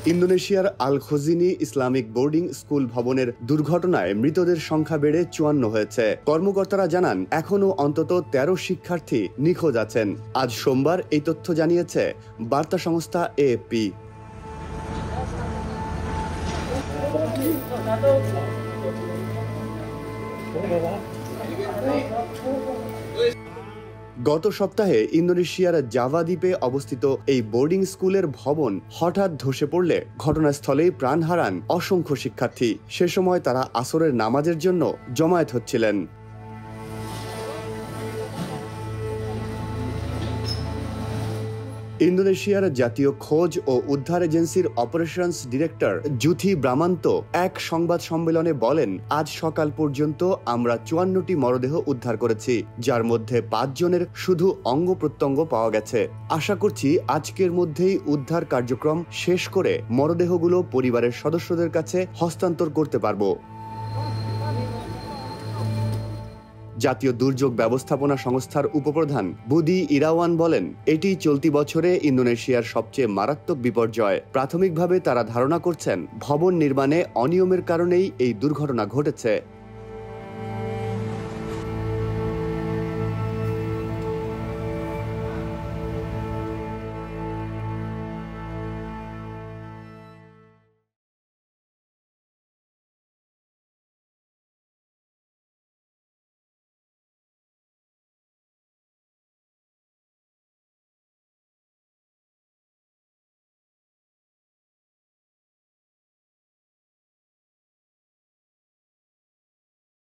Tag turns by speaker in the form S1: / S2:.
S1: ইন্দোনেশিয়ার আল Khoziny Islamic boarding school ভবনের দুর্ঘটনায় মৃতদের সংখ্যা বেড়ে ৫৪ হয়েছে। কর্মকর্তারা জানান এখনও অন্তত ১৩ শিক্ষার্থী নিখোঁজ আছেন। আজ সোমবার এই তথ্য জানিয়েছে বার্তা সংস্থা এএফপি। গত সপ্তাহে ইন্দোনেশিয়ার জাভা দ্বীপে অবস্থিত এই বোর্ডিং স্কুলের ভবন হঠাৎ ধসে পড়লে ঘটনাস্থলেই প্রাণ হারান অসংখ্য শিক্ষার্থী। সে সময় তারা আসরের নামাজের জন্য জমায়েত হচ্ছিলেন। ইন্দোনেশিয়ার জাতীয় খোঁজ ও উদ্ধার এজেন্সির অপারেশনস ডিরেক্টর জুথি ব্রামান্ত এক সংবাদ সম্মেলনে বলেন, আজ সকাল পর্যন্ত আমরা ৫৪টি মরদেহ উদ্ধার করেছি, যার মধ্যে ৫ জনের শুধু অঙ্গ প্রত্যঙ্গ পাওয়া গেছে। আশা করছি আজকের মধ্যেই উদ্ধার কার্যক্রম শেষ করে মরদেহগুলো পরিবারের সদস্যদের কাছে হস্তান্তর করতে পারব। জাতীয় দুর্যোগ ব্যবস্থাপনা সংস্থার উপপ্রধান বুদি ইরাওয়ান বলেন, এটি চলতি বছরে ইন্দোনেশিয়ার সবচেয়ে মারাত্মক বিপর্যয়। প্রাথমিকভাবে তারা ধারণা করছেন ভবন নির্মাণে অনিয়মের কারণেই এই দুর্ঘটনা ঘটেছে।